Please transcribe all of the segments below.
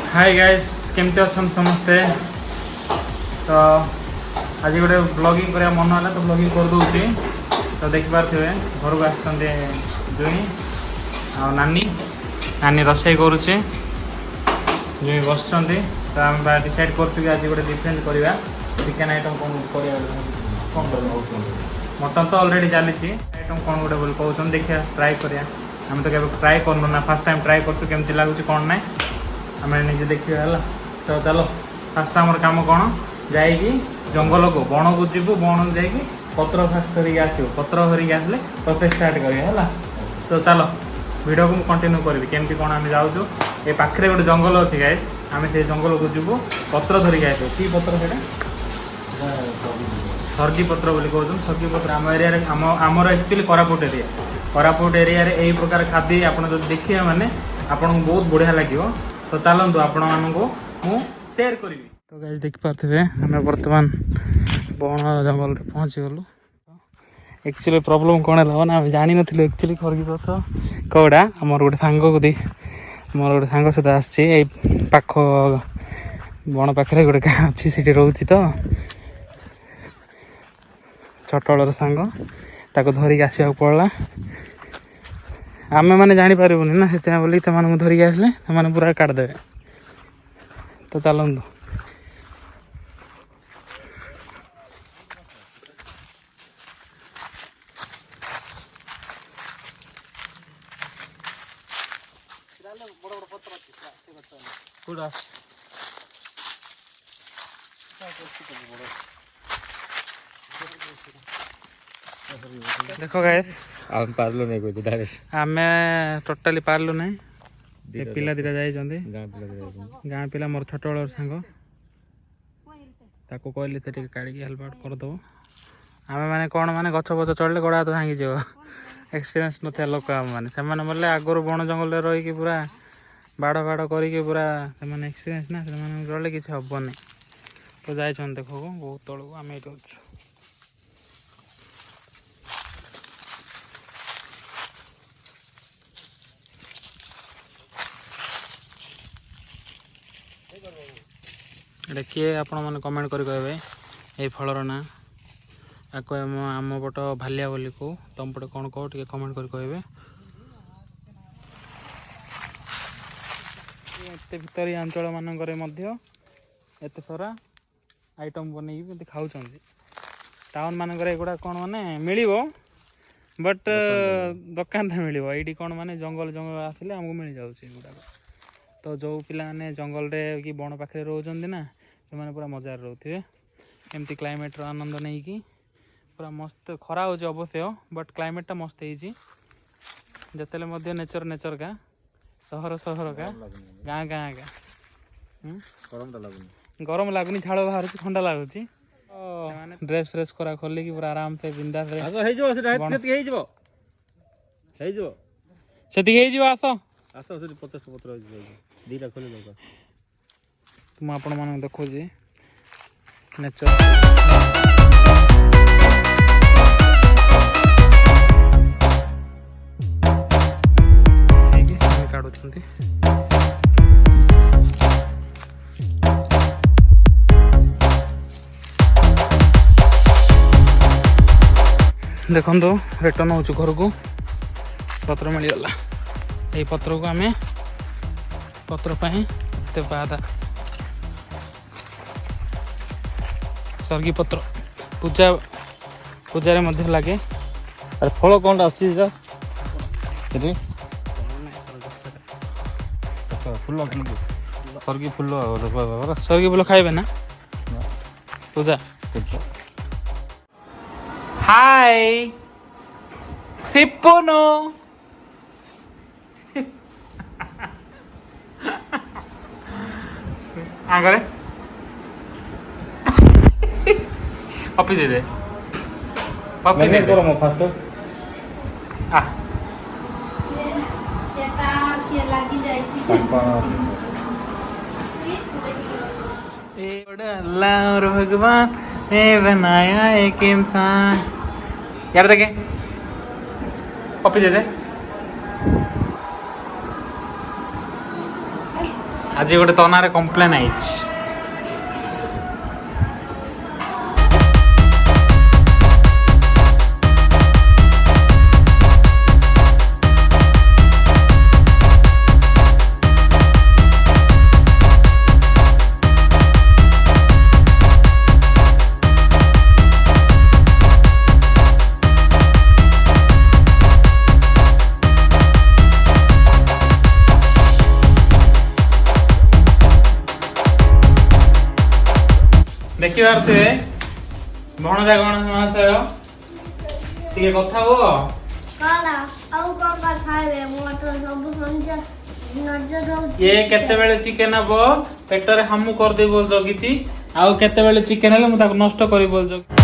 Hi guys केमती अच्छा समस्ते तो आज गोटे ब्लॉगिंग करने मन है तो ब्लॉगिंग कर दूसरी तो देखिपे घर को आसते जुई आ नानी नानी रोषे करुचे जुई बस तो आम डिसाइड कर आज गोटे डिफरेंट करवा चिकेन आइटम कौन कौन मटन तो ऑलरेडी चली आइटम कौन गोटे बोल कहते देखिए ट्राए करिया आम तो केवल ट्राए करनु ना फर्स्ट टाइम ट्राए करमती लगुच कौन ना आम निजे देखिए है तो चलो फास्ट आम कम कौन जाइए जंगल को बण को जीव बण जा पत्र फास्ट धरिक आस पत्र धरिक आसले प्रोसेस स्टार्ट करिए तो चलो वीडियो को कंटिन्यू करी केमती कौन आम जाऊँ ये पाखे गोटे जंगल अच्छी गाइस आम से जंगल को जीव पत्र धरिक आस कि पत्र से सर्गी पत्र बोली कहते सर्गी पत्र आम एरिया आमर एक्चुअली कोरापुट एरिया यही प्रकार खाद्य आप देखिए मैंने आपको बहुत बढ़िया लगे तो चलतु आपण मानू शेयर करी तो गाइस देख पारे आम बर्तमान बण जंगल पहुँची गलु एक्चुअली प्रॉब्लम कौन है ना आम जानी नी एक्चुअली खरगी गछ कौड़ा आमर गोटे सांग को दे मोर गोटे सांग सहित आसी पाख बण पाखे गोटे गाँ अच्छी से रोचे तो छटलर सांग ताको धरिक आसवाक पड़ला आम मैंने जापारूनी ना से बोली धरिक आसले पूरा काटदेवे तो चलतु देख गाइस आम पारलो नहीं कोई डायरेक्ट आम टोटाली पार्लु ना पिला दीटा जाइए गाँ पिला मोर छोट बड़ सांग ताको कहली से काढ़ी हेल्प आउट करदेव आम मैंने कौन मैंने गछ फच चढ़ले गोड़ हाथ भांगी जाव एक्सपीरियंस ना लोक मैंने से बोले आगुरी बण जंगल रही पूरा बाड़ फाड़ करके पूरा से एक्सपीरियंस ना से चढ़ले किसी हेनी तो जाइए देख बहुत तलू आम ये एटा किए आपण मैंने कमेंट कर कहे ये फलर ना आपको आम पट भालिया बोली को तुम पटे कौन कह टे कमेंट कर कहे एत भितर अंचल मानक एत सारा आइटम बन खाऊँ टाउन मानक एगुड़ा कौन माने मिल बट दुकान मिल ये कौन माने जंगल जंगल आसिले आमको मिल जाऊँगा तो जो पिला माने जंगल रे कि बण पाखे रोचंदी ना से पूरा मजार रोथे एमती क्लाइमेट आनंद नहीं कि पूरा मस्त खरा हो अवश्य बट क्लाइमेटा मस्त होते नेचर नेचर का सहर सहर का गाँ गाँ का गरम लगुनि झाड़ बाहर ठंडा लगुच ड्रेस फ्रेस करा खोलिकी पूरा आराम से बिंदास आस आस 50 पत्र दीटा खोल तुम आपण मान देखो नेचर काढ़ देखो रिटर्न हो घर को पत्र मिलगला ये पत्र को आम पत्र बाधा सर्गी पत्र पूजा पूजा मध्य लगे अरे फल कौन आसी फुल सर्गी फुल सर्गी फुल खाइबे ना पूजा हाय सिप्पोनो आगरे पप्पी दे दे पप्पी दे करो मो फास्ट आ से लागी जाई ए बड़ा अल्लाह और भगवान ने बनाया एक इंसान यार देखे पप्पी दे दे आज गोटे तनारे कम्प्लेन आइछ देखी पारे भणजा गणेश महाशय टिके कथा हो ये केते बेले चिकन हबो पेटरे हमु कर दे बोल जगिछि आउ केते बेले चिकन हेले मु ताको नष्ट करी बोल जग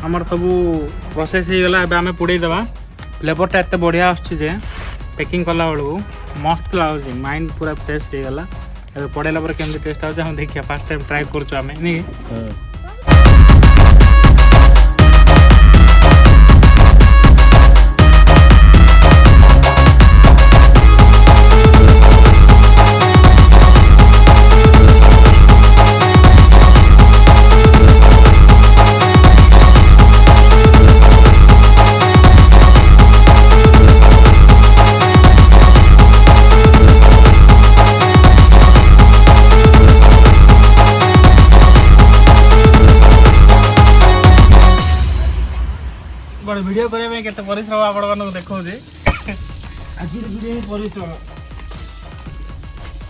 आमर सब प्रोसेस हो गला एबे हमें पुड़े देबा फ्लेवरटा एते बढ़िया आछी जे पैकिंग कला बेलू मस्त लागुची माइंड पूरा फ्रेश हो गला एबे पड़ेला पर केमती टेस्ट आउछ हम देखिया फर्स्ट टाइम ट्राई करछु हमें नी बड़ वीडियो करे में केते परिश्रम आपण मानको देखौ जे आज वीडियो परिश्रम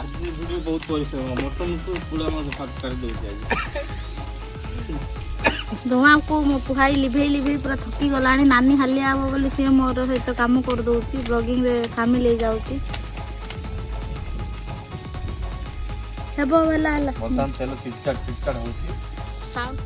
आज वीडियो बहुत परिश्रम मटन को पूरा म फाट कर दे धुआं को मो पुहाई लिभे पूरा थकी गलानी नानी हालिया आबो बोली से मोर सहित काम कर दोची ब्लॉगिंग रे कामी ले जाउची हेबो वेला हला मटन तेल चिटचाट होची साउंड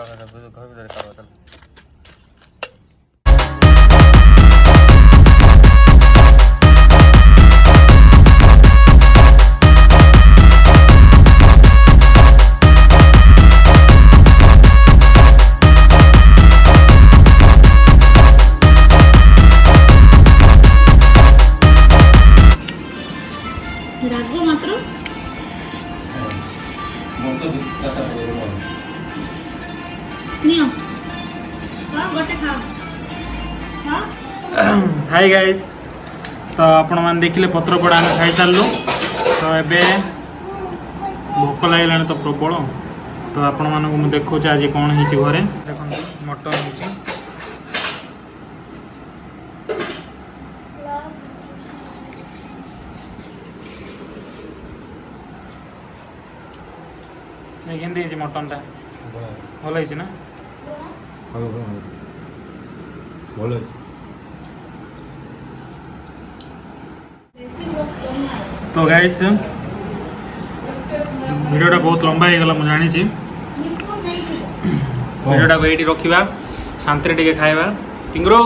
घर में कर रागो मात्र नियो गोटे खा हाय गाइस तो आपण मान देखिले पत्र पड़ा हम खाई सारलु तो एबे भोक लागलानी तो प्रबल तो आपण मानक मु देखौ आज कौन हिची घरे देखन मटन हिची ये केंदी हिची मटन टा भल हिची ना बोलो तो गाइस वीडियोटा बहुत लंबा हो गला मुझे जानी वीडियोटा को ये रखा शांति टे खाଇବା टिंगरो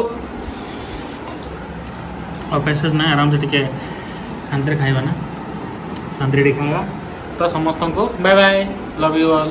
और पैसेज ना आराम से टिके शांति खाଇବା ना शांति टे खाଇବା तो समस्त को bye bye love you all.